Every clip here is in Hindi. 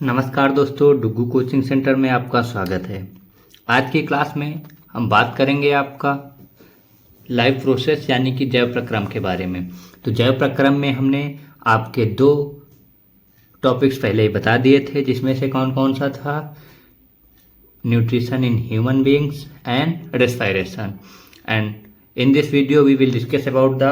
नमस्कार दोस्तों, डुग्गू कोचिंग सेंटर में आपका स्वागत है। आज की क्लास में हम बात करेंगे आपका लाइव प्रोसेस यानी कि जैव प्रक्रम के बारे में। तो जैव प्रक्रम में हमने आपके दो टॉपिक्स पहले ही बता दिए थे, जिसमें से कौन कौन सा था, nutrition in human beings and respiration. And in this video we will discuss about the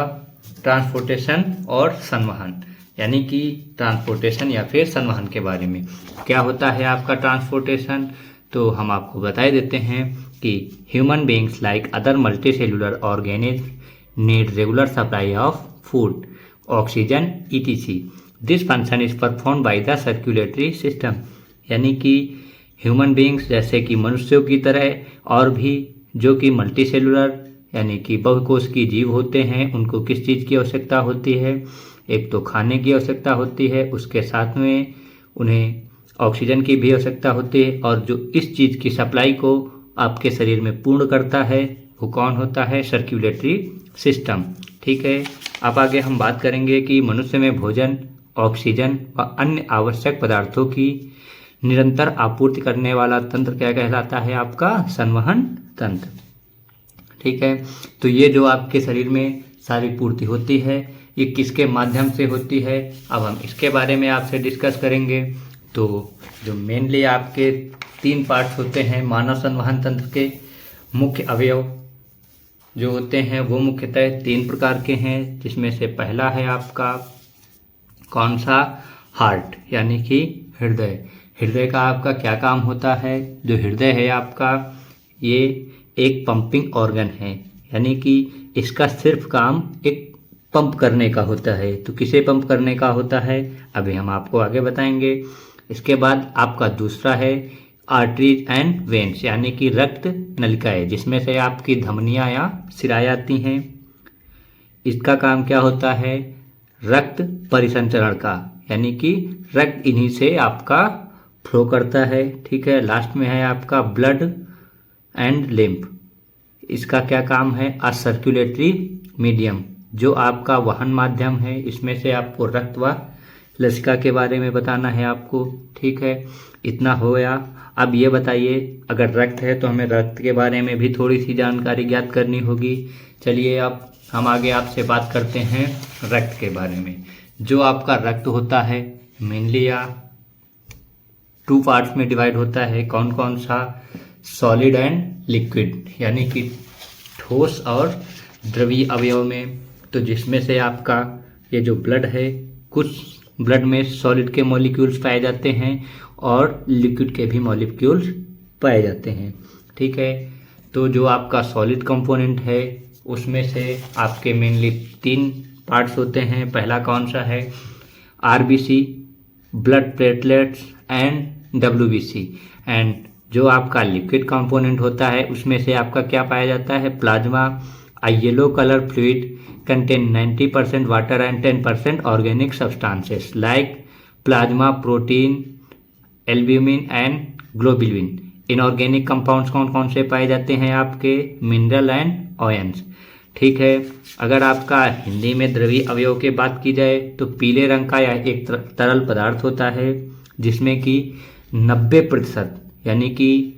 transportation और संवहन, यानी कि ट्रांसपोर्टेशन या फिर संवहन के बारे में। क्या होता है आपका ट्रांसपोर्टेशन, तो हम आपको बता देते हैं कि human beings like other multicellular organism need regular supply of food, oxygen etc. This function is perform by the circulatory system, यानी कि ह्यूमन बीइंग्स जैसे कि मनुष्यों की तरह और भी जो कि मल्टीसेलुलर यानी कि बहुकोषीय जीव होते हैं, उनको किस चीज़ की आवश्यकता होती है? एक तो खाने की आवश्यकता होती है, उसके साथ में उन्हें ऑक्सीजन की भी आवश्यकता होती है, और जो इस चीज़ की सप्लाई को आपके शरीर में पूर्ण करता है वो कौन होता है? Circulatory system. ठीक है, अब आगे हम बात करेंगे कि मनुष्य में भोजन, ऑक्सीजन व अन्य आवश्यक पदार्थों की निरंतर आपूर्ति करने वाला तंत्र क्या कहलाता है? आपका संवहन तंत्र। ठीक है, तो ये जो आपके शरीर में सारी पूर्ति होती है ये किसके माध्यम से होती है, अब हम इसके बारे में आपसे डिस्कस करेंगे। तो जो मेनली आपके तीन पार्ट्स होते हैं मानव संवहन तंत्र के, मुख्य अवयव जो होते हैं वो मुख्यतः तीन प्रकार के हैं, जिसमें से पहला है आपका कौन सा? हार्ट, यानी कि हृदय। हृदय का आपका क्या काम होता है? जो हृदय है आपका ये एक पंपिंग ऑर्गन है, यानी कि इसका सिर्फ काम एक पंप करने का होता है। तो किसे पंप करने का होता है अभी हम आपको आगे बताएंगे। इसके बाद आपका दूसरा है आर्टरीज एंड वेन्स, यानी कि रक्त नलिकाएं, जिसमें से आपकी धमनियां या सिराएं आती हैं। इसका काम क्या होता है? रक्त परिसंचरण का, यानी कि रक्त इन्हीं से आपका फ्लो करता है। ठीक है, लास्ट में है आपका ब्लड एंड लिम्फ। इसका क्या काम है? अ सर्कुलेटरी मीडियम, जो आपका वाहन माध्यम है। इसमें से आपको रक्त व लसिका के बारे में बताना है आपको। ठीक है, इतना हो गया। अब ये बताइए, अगर रक्त है तो हमें रक्त के बारे में भी थोड़ी सी जानकारी ज्ञात करनी होगी। चलिए अब हम आगे आपसे बात करते हैं रक्त के बारे में। जो आपका रक्त होता है मेनली या टू पार्ट्स में डिवाइड होता है। कौन कौन सा? सॉलिड एंड लिक्विड, यानी कि ठोस और द्रवीय अवयव में। तो जिसमें से आपका ये जो ब्लड है, कुछ ब्लड में सॉलिड के मॉलिक्यूल्स पाए जाते हैं और लिक्विड के भी मॉलिक्यूल्स पाए जाते हैं। ठीक है, तो जो आपका सॉलिड कंपोनेंट है उसमें से आपके मेनली तीन पार्ट्स होते हैं। पहला कौन सा है? RBC, blood platelets and WBC. And जो आपका लिक्विड कंपोनेंट होता है उसमें से आपका क्या पाया जाता है? Plasma, a yellow color fluid contain 90% water and 10% organic substances like plasma, protein, albumin and globulin। Inorganic compounds कौन कौन से पाए जाते हैं? आपके मिनरल एंड आयंस। ठीक है, अगर आपका हिंदी में द्रवीय अवयव की बात की जाए तो पीले रंग का यह एक तरल पदार्थ होता है, जिसमें कि 90% यानी कि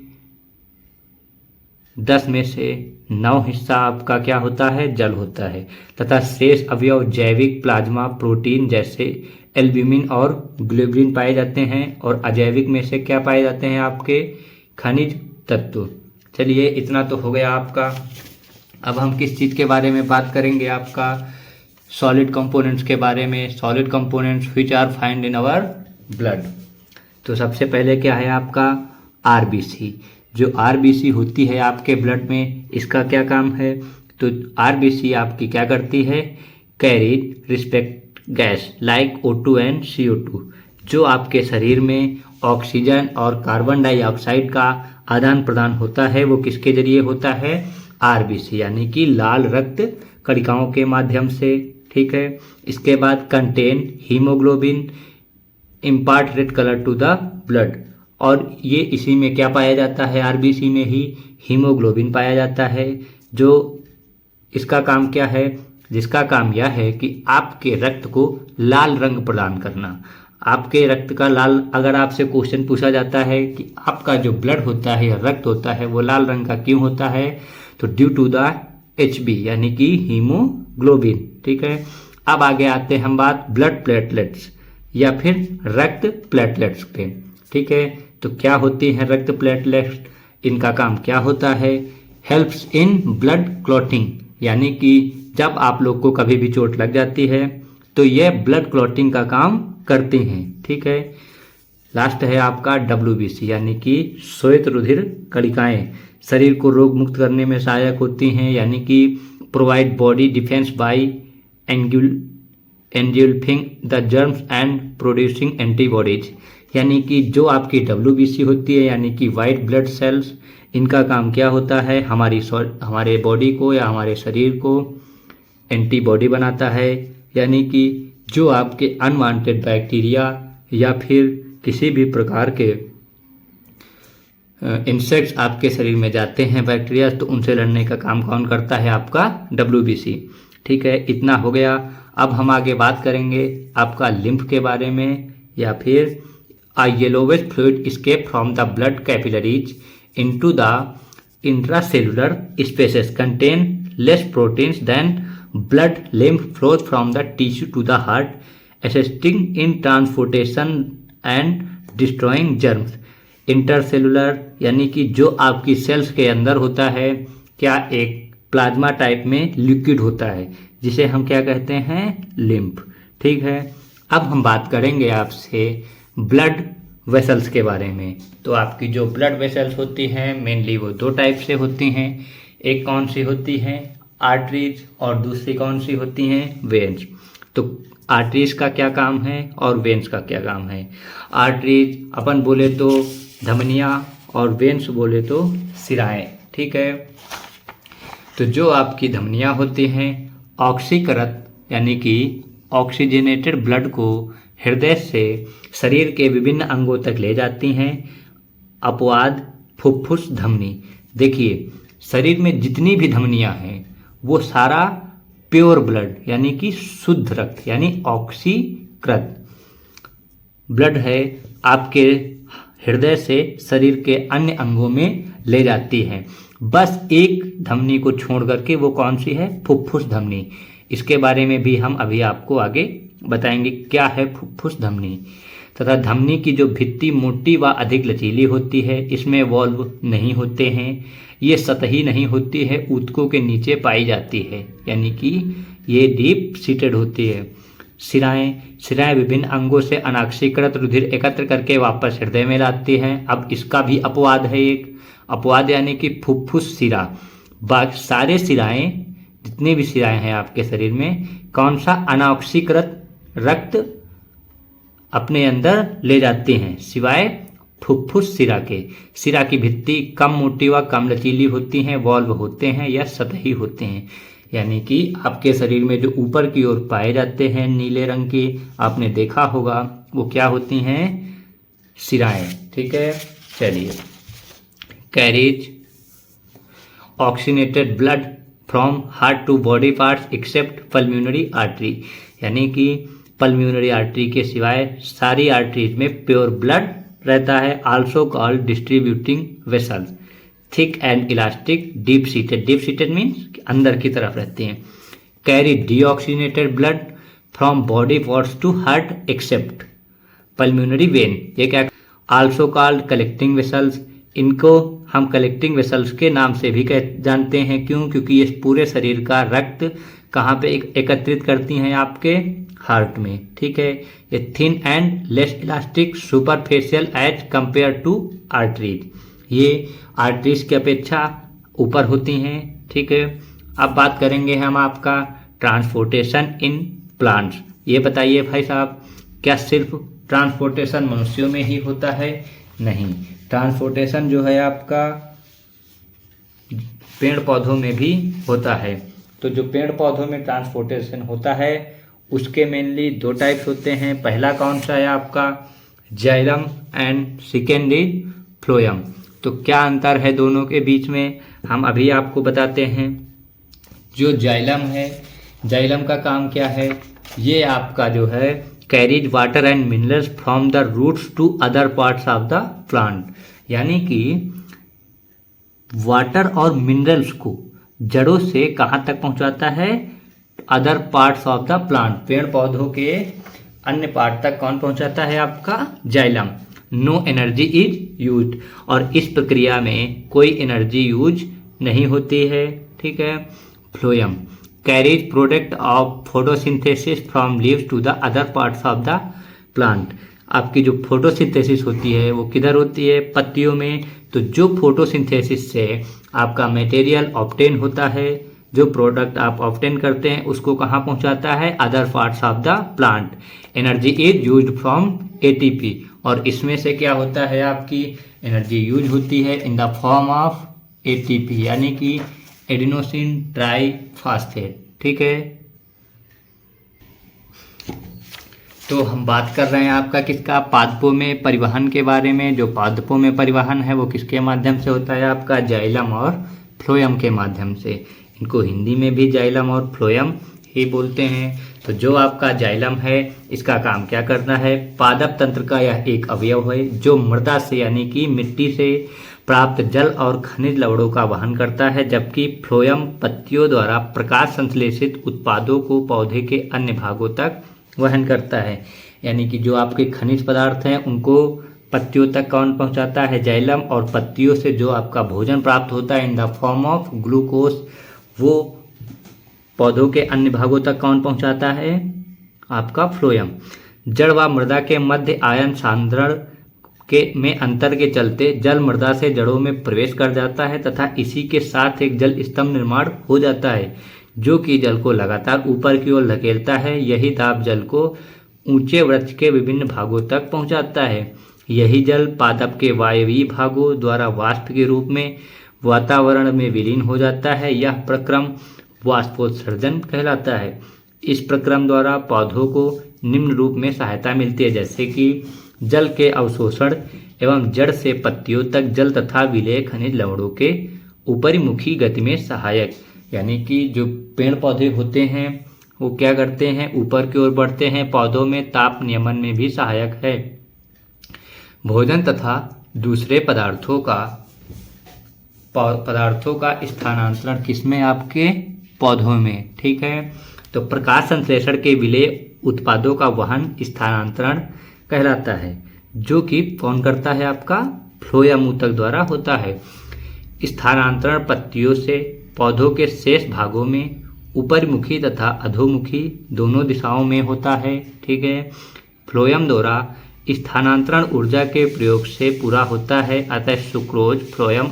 10 में से 9 हिस्सा आपका क्या होता है? जल होता है, तथा शेष अवयव जैविक, प्लाज्मा, प्रोटीन जैसे एल्ब्यूमिन और ग्लोबुलिन पाए जाते हैं, और अजैविक में से क्या पाए जाते हैं? आपके खनिज तत्व। चलिए इतना तो हो गया आपका। अब हम किस चीज़ के बारे में बात करेंगे? आपका सॉलिड कंपोनेंट्स के बारे में। Solid components which are find in our blood. तो सबसे पहले क्या है आपका? आरबीसी। जो आरबीसी होती है आपके ब्लड में, इसका क्या काम है? तो आरबीसी आपकी क्या करती है? Carries respect gas like O2 and CO2। जो आपके शरीर में ऑक्सीजन और कार्बन डाइऑक्साइड का आदान प्रदान होता है वो किसके जरिए होता है? आरबीसी, यानी कि लाल रक्त कणिकाओं के माध्यम से। ठीक है, इसके बाद contain haemoglobin, impart red colour to the blood. और ये इसी में क्या पाया जाता है? आरबीसी में ही हीमोग्लोबिन पाया जाता है। जो इसका काम क्या है? जिसका काम यह है कि आपके रक्त को लाल रंग प्रदान करना। आपके रक्त का लाल, अगर आपसे क्वेश्चन पूछा जाता है कि आपका जो ब्लड होता है या रक्त होता है वो लाल रंग का क्यों होता है, तो ड्यू टू द HB यानी कि हीमोग्लोबिन। ठीक है, अब आगे आते हैं हम बात ब्लड प्लेटलेट्स या फिर रक्त प्लेटलेट्स पे। ठीक है, तो क्या होती हैं रक्त प्लेटलेट्स, इनका काम क्या होता है, हेल्प्स इन ब्लड क्लॉटिंग, यानी कि जब आप लोग को कभी भी चोट लग जाती है तो यह ब्लड क्लॉटिंग का काम करते हैं। ठीक है, लास्ट है आपका WBC यानी कि श्वेत रुधिर कणिकाएं, शरीर को रोग मुक्त करने में सहायक होती हैं, यानी कि provide body defence bye engulfing the germs and producing antibodies, यानी कि जो आपकी WBC होती है यानी कि वाइट ब्लड सेल्स, इनका काम क्या होता है, हमारे बॉडी को या हमारे शरीर को एंटीबॉडी बनाता है, यानी कि जो आपके अनवांटेड बैक्टीरिया या फिर किसी भी प्रकार के इंसेक्ट्स आपके शरीर में जाते हैं बैक्टीरिया, तो उनसे लड़ने का काम कौन करता है, आपका WBC। ठीक है, इतना हो गया। अब हम आगे बात करेंगे आपका लिम्फ के बारे में, या फिर a yellowish fluid escape from the blood capillaries into the intracellular spaces contain less proteins than blood. Lymph flows from the tissue to the heart, assisting in transportation and destroying germs. Intercellular यानी कि जो आपकी सेल्स के अंदर होता है, क्या एक प्लाज्मा टाइप में लिक्विड होता है जिसे हम क्या कहते हैं, लिम्फ। ठीक है, अब हम बात करेंगे आपसे ब्लड वेसल्स के बारे में। तो आपकी जो ब्लड वेसल्स होती हैं मेनली वो दो टाइप से होती हैं, एक कौन सी होती हैं, आर्टरीज, और दूसरी कौन सी होती हैं, वेन्स। तो आर्टरीज का क्या काम है और वेन्स का क्या काम है। आर्टरीज अपन बोले तो धमनियाँ और वेन्स बोले तो सिराएं। ठीक है, तो जो आपकी धमनियाँ होती हैं ऑक्सीकृत यानी कि ऑक्सीजनेटेड ब्लड को हृदय से शरीर के विभिन्न अंगों तक ले जाती हैं। अपवाद फुफ्फुस धमनी, देखिए शरीर में जितनी भी धमनियाँ हैं वो सारा प्योर ब्लड यानी कि शुद्ध रक्त यानी ऑक्सीकृत ब्लड है, आपके हृदय से शरीर के अन्य अंगों में ले जाती है। बस एक धमनी को छोड़ करके, वो कौन सी है, फुफ्फुस धमनी। इसके बारे में भी हम अभी आपको आगे बताएंगे क्या है फुफ्फुस धमनी। तथा धमनी की जो भित्ति मोटी व अधिक लचीली होती है, इसमें वॉल्व नहीं होते हैं, ये सतही नहीं होती है, ऊतकों के नीचे पाई जाती है, यानी कि ये डीप सीटेड होती है। सिराएं विभिन्न अंगों से अनाक्सीकृत रुधिर एकत्र करके वापस हृदय में लाती हैं। अब इसका भी अपवाद है, एक अपवाद यानी कि फुफ्फुस सिरा। बाकी सारे सिराएं, जितने भी सिराएं हैं आपके शरीर में, कौन सा अनाक्सीकृत रक्त अपने अंदर ले जाते हैं, सिवाय फुफ्फुस सिरा के। सिरा की भित्ति कम मोटी व कम लचीली होती हैं, वॉल्व होते हैं या सतही होते हैं, यानी कि आपके शरीर में जो ऊपर की ओर पाए जाते हैं नीले रंग की, आपने देखा होगा वो क्या होती हैं, सिराएं। ठीक है, चलिए, carries oxygenated blood from heart to body parts except pulmonary artery, यानी कि पल्मोनरी आर्टरी के सिवाय सारी आर्टरीज में प्योर ब्लड रहता है। Also called distributing vessels, thick and elastic, deep seated means अंदर की तरफ रहती हैं। Carry deoxygenated blood from body parts to heart except pulmonary vein, ये क्या, आल्सो कॉल्ड कलेक्टिंग वेसल्स। इनको हम कलेक्टिंग वेसल्स के नाम से भी जानते हैं, क्यों, क्योंकि ये पूरे शरीर का रक्त कहाँ पे एकत्रित करती हैं, आपके हार्ट में। ठीक है, ये thin and less elastic superficial as compare to arteries, ये आर्टरीज की अपेक्षा ऊपर होती हैं। ठीक है, अब बात करेंगे हम आपका ट्रांसपोर्टेशन इन प्लांट्स। ये बताइए भाई साहब, क्या सिर्फ ट्रांसपोर्टेशन मनुष्यों में ही होता है? नहीं, ट्रांसपोर्टेशन जो है आपका पेड़ पौधों में भी होता है। तो जो पेड़ पौधों में ट्रांसपोर्टेशन होता है उसके मेनली दो टाइप्स होते हैं। पहला कौन सा है आपका, xylem, and second is phloem. तो क्या अंतर है दोनों के बीच में, हम अभी आपको बताते हैं। जो जाइलम है, जाइलम का काम क्या है, ये आपका जो है carries water and minerals from the roots to other parts of the plant, यानी कि वाटर और मिनरल्स को जड़ों से कहाँ तक पहुँचाता है, other parts of the plant, पेड़ पौधों के अन्य पार्ट तक कौन पहुँचाता है, आपका xylem. No energy is use, और इस प्रक्रिया में कोई एनर्जी यूज नहीं होती है, ठीक है। Phloem carries product of photosynthesis from leaves to the other parts of the plant. आपकी जो फोटोसिंथेसिस होती है वो किधर होती है, पत्तियों में। तो जो फोटोसिंथेसिस से आपका मटेरियल ऑब्टेन होता है, जो प्रोडक्ट आप ऑब्टेन करते हैं, उसको कहाँ पहुँचाता है, other parts of the plant. Energy is used from ATP, और इसमें से क्या होता है, आपकी एनर्जी यूज होती है in the form of ATP, यानी कि एडिनोसिन ट्राइफॉस्फेट, ठीक है। तो हम बात कर रहे हैं आपका किसका, पादपों में परिवहन के बारे में। जो पादपों में परिवहन है वो किसके माध्यम से होता है, आपका जाइलम और फ्लोएम के माध्यम से। इनको हिंदी में भी जाइलम और फ्लोएम ही बोलते हैं। तो जो आपका जाइलम है, इसका काम क्या करना है, पादप तंत्र का यह एक अवयव है जो मृदा से यानी कि मिट्टी से प्राप्त जल और खनिज लवणों का वहन करता है, जबकि फ्लोएम पत्तियों द्वारा प्रकाश संश्लेषित उत्पादों को पौधे के अन्य भागों तक वहन करता है। यानी कि जो आपके खनिज पदार्थ हैं उनको पत्तियों तक कौन पहुंचाता है, जाइलम, और पत्तियों से जो आपका भोजन प्राप्त होता है in the form of glucose, वो पौधों के अन्य भागों तक कौन पहुंचाता है, आपका फ्लोएम। जड़ व मृदा के मध्य आयन सांद्रण में अंतर के चलते जल मृदा से जड़ों में प्रवेश कर जाता है तथा इसी के साथ एक जल स्तंभ निर्माण हो जाता है जो कि जल को लगातार ऊपर की ओर धकेलता है। यही दाब जल को ऊंचे वृक्ष के विभिन्न भागों तक पहुंचाता है। यही जल पादप के वायवीय भागों द्वारा वाष्प के रूप में वातावरण में विलीन हो जाता है। यह प्रक्रम वाष्पोत्सर्जन कहलाता है। इस प्रक्रम द्वारा पौधों को निम्न रूप में सहायता मिलती है, जैसे कि जल के अवशोषण एवं जड़ से पत्तियों तक जल तथा विलेय खनिज लवणों के ऊपरीमुखी गति में सहायक। यानी कि जो पेड़ पौधे होते हैं वो क्या करते हैं, ऊपर की ओर बढ़ते हैं, पौधों में ताप नियमन में भी सहायक है। भोजन तथा दूसरे पदार्थों का स्थानांतरण किसमें, आपके पौधों में, ठीक है। तो प्रकाश संश्लेषण के विलेय उत्पादों का वहन स्थानांतरण कहलाता है, जो कि कौन करता है, आपका फ्लोएम ऊतक द्वारा होता है। स्थानांतरण पत्तियों से पौधों के शेष भागों में ऊपरमुखी तथा अधोमुखी दोनों दिशाओं में होता है, ठीक है। फ्लोएम द्वारा स्थानांतरण ऊर्जा के प्रयोग से पूरा होता है, अतः सुक्रोज फ्लोएम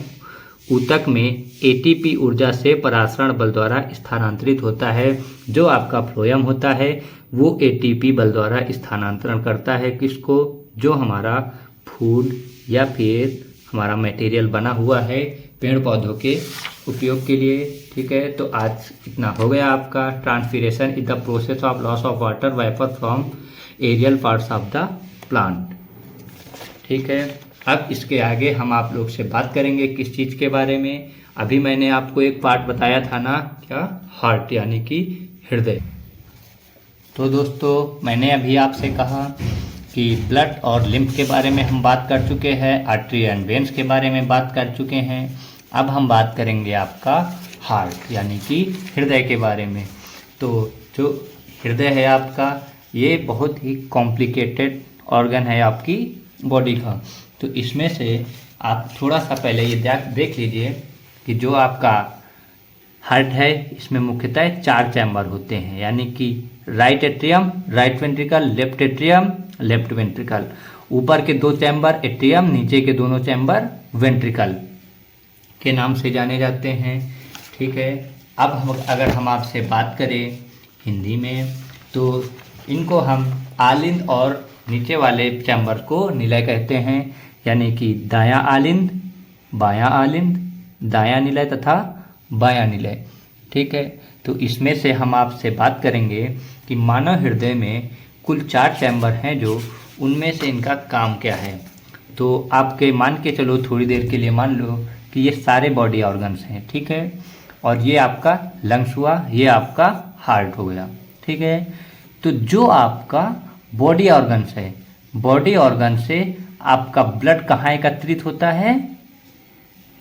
ऊतक में एटीपी ऊर्जा से परासरण बल द्वारा स्थानांतरित होता है। जो आपका फ्लोएम होता है वो एटीपी बल द्वारा स्थानांतरण करता है किसको, जो हमारा फूड या फिर हमारा मटेरियल बना हुआ है पेड़ पौधों के उपयोग के लिए, ठीक है। तो आज इतना हो गया आपका। Transpiration is the process of loss of water vapour from aerial parts of the plant, ठीक है। अब इसके आगे हम आप लोग से बात करेंगे किस चीज़ के बारे में। अभी मैंने आपको एक पार्ट बताया था ना, क्या, हार्ट यानी कि हृदय। तो दोस्तों मैंने अभी आपसे कहा कि ब्लड और लिम्फ के बारे में हम बात कर चुके हैं, आर्टरी एंड वेन्स के बारे में बात कर चुके हैं। अब हम बात करेंगे आपका हार्ट यानी कि हृदय के बारे में। तो जो हृदय है आपका, ये बहुत ही कॉम्प्लिकेटेड ऑर्गन है आपकी बॉडी का। तो इसमें से आप थोड़ा सा पहले ये देख लीजिए कि जो आपका हार्ट है इसमें मुख्यतः 4 चैम्बर होते हैं, यानी कि right atrium, right ventricle, left atrium, left ventricle. ऊपर के 2 चैम्बर एट्रियम, नीचे के दोनों चैम्बर वेंट्रिकल के नाम से जाने जाते हैं, ठीक है। अब अगर हम आपसे बात करें हिंदी में तो इनको हम आलिंद और नीचे वाले चैम्बर को निलय कहते हैं, यानी कि दायां आलिंद, बायां आलिंद, दायां निलय तथा बायां निलय, ठीक है। तो इसमें से हम आपसे बात करेंगे कि मानव हृदय में कुल 4 चैम्बर हैं, जो उनमें से इनका काम क्या है। तो आपके मान के चलो, थोड़ी देर के लिए मान लो कि ये सारे बॉडी ऑर्गन्स हैं, ठीक है। और ये आपका लंग्स हुआ, ये आपका हार्ट हो गया, ठीक है। तो जो आपका बॉडी ऑर्गन से, बॉडी ऑर्गन से आपका ब्लड कहाँ एकत्रित होता है?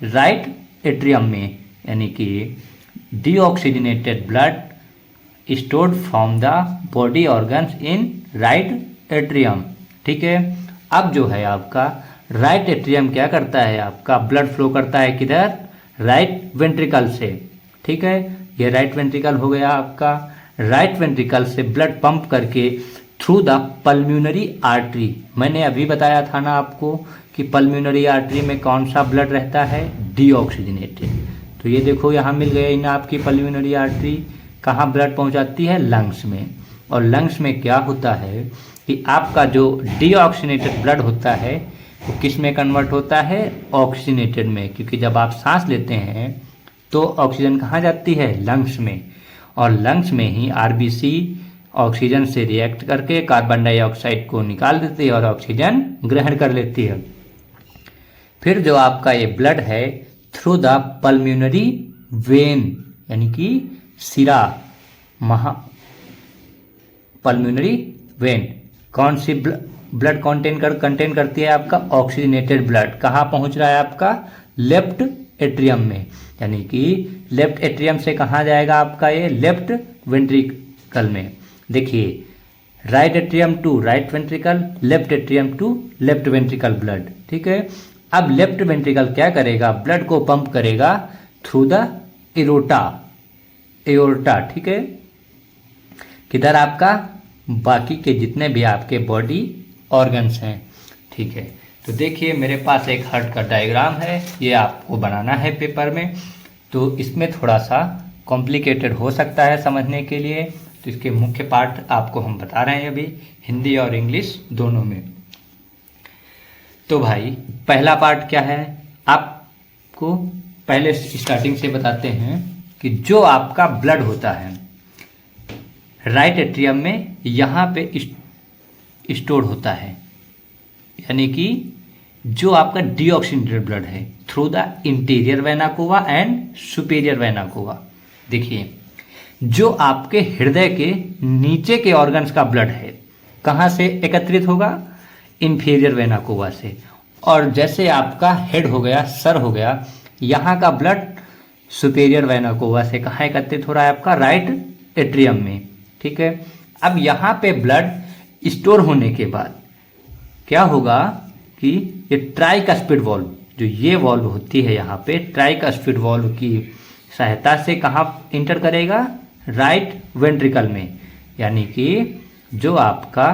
राइट एट्रियम में, यानी कि deoxygenated blood stored from the body organs in right atrium. ठीक है, अब जो है आपका राइट एट्रियम क्या करता है? आपका ब्लड फ्लो करता है किधर? राइट वेंट्रिकल से। ठीक है, ये राइट वेंट्रिकल हो गया आपका। राइट वेंट्रिकल से ब्लड पंप करके थ्रू द पल्म्यूनरी आर्टरी, मैंने अभी बताया था ना आपको कि पल्म्यूनरी आर्टरी में कौन सा ब्लड रहता है? डीऑक्सीजनेटेड। तो ये देखो यहाँ मिल गया ना आपकी पल्म्यूनरी आर्टरी। कहाँ ब्लड पहुँचाती है? लंग्स में। और लंग्स में क्या होता है कि आपका जो डीऑक्सीजनेटेड ब्लड होता है वो किस में कन्वर्ट होता है? ऑक्सीजनेटेड में, क्योंकि जब आप सांस लेते हैं तो ऑक्सीजन कहाँ जाती है? लंग्स में। और लंग्स में ही आरबीसी ऑक्सीजन से रिएक्ट करके कार्बन डाइऑक्साइड को निकाल देती है और ऑक्सीजन ग्रहण कर लेती है। फिर जो आपका ये ब्लड है थ्रू द पल्म्यूनरी वेन, यानी कि सिरा, पल्म्यूनरी वेन कौन सी ब्लड कंटेन करती है? आपका ऑक्सीजनेटेड ब्लड। कहाँ पहुंच रहा है आपका? लेफ्ट एट्रियम में, यानी कि लेफ्ट एट्रियम से कहाँ जाएगा आपका ये? लेफ्ट वेंट्रिकल में। देखिए, right atrium to right ventricle, left atrium to left ventricle blood. ठीक है, अब लेफ्ट वेंट्रिकल क्या करेगा? ब्लड को पंप करेगा थ्रू द एओर्टा। ठीक है, किधर? आपका बाकी के जितने भी आपके बॉडी ऑर्गन्स हैं। ठीक है, तो देखिए मेरे पास एक हार्ट का डायग्राम है, ये आपको बनाना है पेपर में। तो इसमें थोड़ा सा कॉम्प्लिकेटेड हो सकता है समझने के लिए, तो इसके मुख्य पार्ट आपको हम बता रहे हैं अभी, हिंदी और इंग्लिश दोनों में। तो भाई पहला पार्ट क्या है? आपको पहले स्टार्टिंग से बताते हैं कि जो आपका ब्लड होता है राइट एट्रियम में यहाँ पे स्टोर होता है, यानी कि जो आपका डीऑक्सीजनेटेड ब्लड है through the interior vena cava and superior vena cava. देखिए, जो आपके हृदय के नीचे के ऑर्गन्स का ब्लड है कहाँ से एकत्रित होगा? इंफीरियर वेना कोवा से। और जैसे आपका हेड हो गया, सर हो गया, यहाँ का ब्लड सुपीरियर वेना कोवा से कहाँ एकत्रित हो रहा है? आपका राइट एट्रियम में। ठीक है, अब यहाँ पे ब्लड स्टोर होने के बाद क्या होगा कि ये ट्राइकस्पिड वॉल्व, जो ये वॉल्व होती है यहाँ पे, ट्राइकस्पिड वॉल्व की सहायता से कहाँ इंटर करेगा? राइट वेंट्रिकल में, यानी कि जो आपका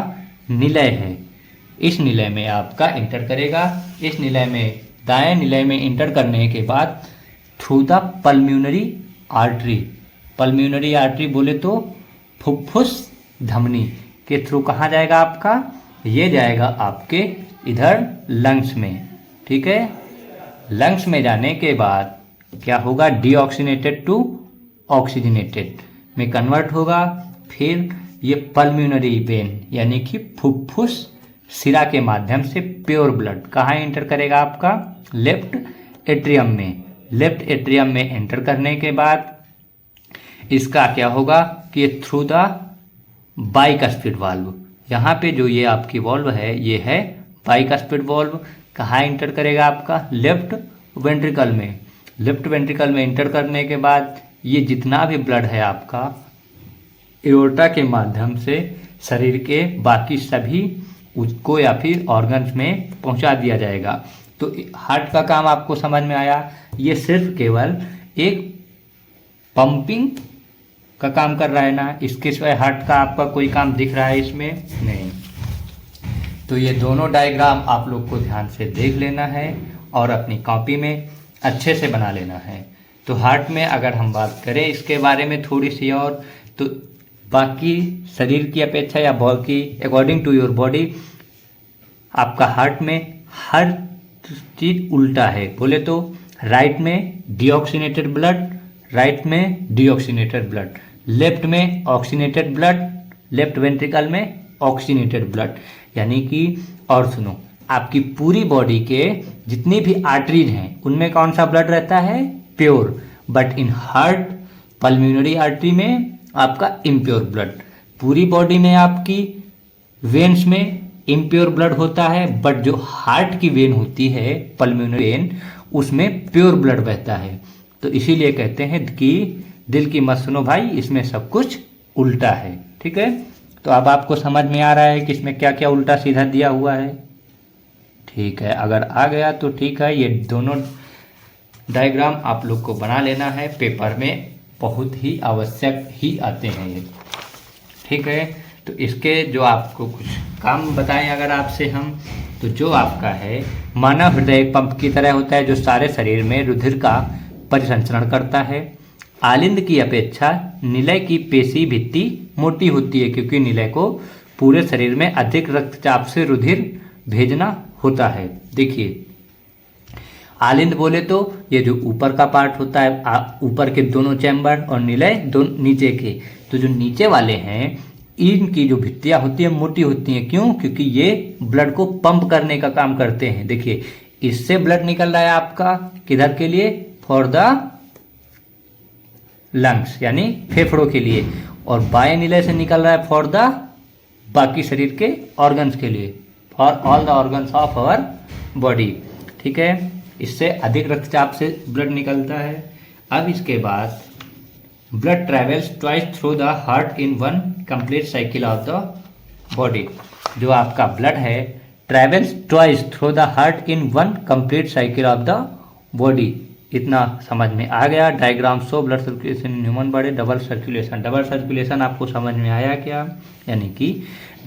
निलय है इस निलय में आपका इंटर करेगा। इस निलय में, दाएं निलय में इंटर करने के बाद थ्रू द पल्म्यूनरी आर्टरी, पल्म्यूनरी आर्टरी बोले तो फुफ्फुस धमनी के थ्रू कहाँ जाएगा आपका? ये जाएगा आपके इधर लंग्स में। ठीक है, लंग्स में जाने के बाद क्या होगा? डीऑक्सीजनेटेड टू ऑक्सीजनेटेड में कन्वर्ट होगा। फिर ये पल्म्यूनरी वेन, यानी कि फुफ्फुस सिरा के माध्यम से प्योर ब्लड कहाँ एंटर करेगा? आपका लेफ्ट एट्रियम में। लेफ्ट एट्रियम में एंटर करने के बाद इसका क्या होगा कि ये थ्रू द बाइकस्पिड वाल्व, यहाँ पे जो ये आपकी वॉल्व है ये है बाइकस्पिड वॉल्व, कहाँ एंटर करेगा? आपका लेफ्ट वेंट्रिकल में। लेफ्ट वेंट्रिकल में एंटर करने के बाद ये जितना भी ब्लड है आपका एओर्टा के माध्यम से शरीर के बाकी सभी उसको या फिर ऑर्गन्स में पहुंचा दिया जाएगा। तो हार्ट का काम आपको समझ में आया। ये सिर्फ केवल एक पंपिंग का काम कर रहा है ना, इसके सिवाय हार्ट का आपका कोई काम दिख रहा है इसमें? नहीं। तो ये दोनों डायग्राम आप लोग को ध्यान से देख लेना है और अपनी कॉपी में अच्छे से बना लेना है। तो हार्ट में अगर हम बात करें इसके बारे में थोड़ी सी और, तो बाकी शरीर की अपेक्षा या बाकी अकॉर्डिंग टू योर बॉडी आपका हार्ट में हर चीज उल्टा है। बोले तो राइट में डीऑक्सीनेटेड ब्लड, राइट में डीऑक्सीनेटेड ब्लड, लेफ्ट में ऑक्सीनेटेड ब्लड, लेफ्ट वेंट्रिकल में ऑक्सीनेटेड ब्लड, यानी कि और सुनो, आपकी पूरी बॉडी के जितनी भी आर्टरीज हैं उनमें कौन सा ब्लड रहता है? Pure. But in heart pulmonary artery में आपका इम्प्योर ब्लड। पूरी बॉडी में आपकी वेन्स में इम्प्योर ब्लड होता है, बट जो हार्ट की वेन होती है पल्मोनरी वेन, उसमें प्योर ब्लड बहता है। तो इसीलिए कहते हैं कि दिल की मत सुनो भाई, इसमें सब कुछ उल्टा है। ठीक है, तो अब आपको समझ में आ रहा है कि इसमें क्या क्या उल्टा सीधा दिया हुआ है। ठीक है, अगर आ गया तो ठीक है। ये दोनों डायग्राम आप लोग को बना लेना है, पेपर में बहुत ही आवश्यक ही आते हैं ये। ठीक है, तो इसके जो आपको कुछ काम बताएं अगर आपसे हम, तो जो आपका है मानव हृदय एक पंप की तरह होता है जो सारे शरीर में रुधिर का परिसंचरण करता है। आलिंद की अपेक्षा निलय की पेशी भित्ति मोटी होती है, क्योंकि निलय को पूरे शरीर में अधिक रक्तचाप से रुधिर भेजना होता है। देखिए, आलिंद बोले तो ये जो ऊपर का पार्ट होता है, ऊपर के दोनों चैम्बर, और निलय दोनों नीचे के। तो जो नीचे वाले हैं, इनकी जो भित्तियां होती है मोटी होती हैं। क्यों? क्योंकि ये ब्लड को पंप करने का काम करते हैं। देखिए, इससे ब्लड निकल रहा है आपका किधर के लिए? फॉर द लंग्स, यानी फेफड़ों के लिए, और बाएं निलय से निकल रहा है फॉर द बाकी शरीर के ऑर्गन्स के लिए, for all the organs of our body. ठीक है, इससे अधिक रक्तचाप से ब्लड निकलता है। अब इसके बाद blood travels twice through the heart in one complete cycle of the body. जो आपका ब्लड है travels twice through the heart in one complete cycle of the body. इतना समझ में आ गया। Diagram show blood circulation in human body. Double circulation, double circulation आपको समझ में आया क्या? यानी कि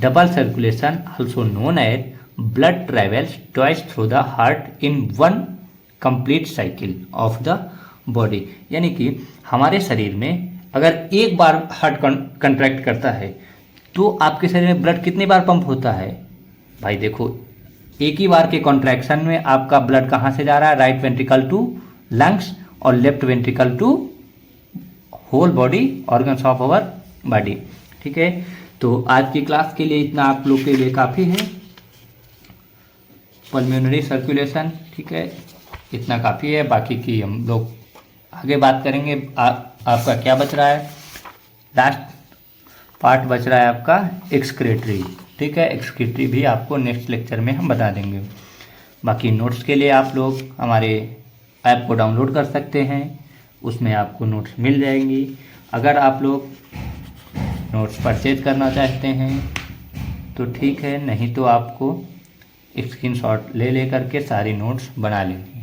double circulation also known as blood travels twice through the heart in one complete cycle of the body. यानी कि हमारे शरीर में अगर एक बार हार्ट कंट्रैक्ट करता है तो आपके शरीर में ब्लड कितनी बार पंप होता है? भाई देखो, एक ही बार के कॉन्ट्रैक्शन में आपका ब्लड कहाँ से जा रहा है? राइट वेंट्रिकल टू लंग्स और left ventricle to whole body organs of our body. ठीक है, तो आज की क्लास के लिए इतना आप लोग के लिए काफ़ी है। पल्मोनरी सर्कुलेशन, ठीक है, इतना काफ़ी है। बाकी की हम लोग आगे बात करेंगे। आपका क्या बच रहा है? लास्ट पार्ट बच रहा है आपका एक्सक्रीटरी। ठीक है, एक्सक्रीटरी भी आपको नेक्स्ट लेक्चर में हम बता देंगे। बाकी नोट्स के लिए आप लोग हमारे ऐप को डाउनलोड कर सकते हैं, उसमें आपको नोट्स मिल जाएंगी। अगर आप लोग नोट्स परचेज करना चाहते हैं तो ठीक है, नहीं तो आपको स्क्रीनशॉट ले करके सारी नोट्स बना लेंगे।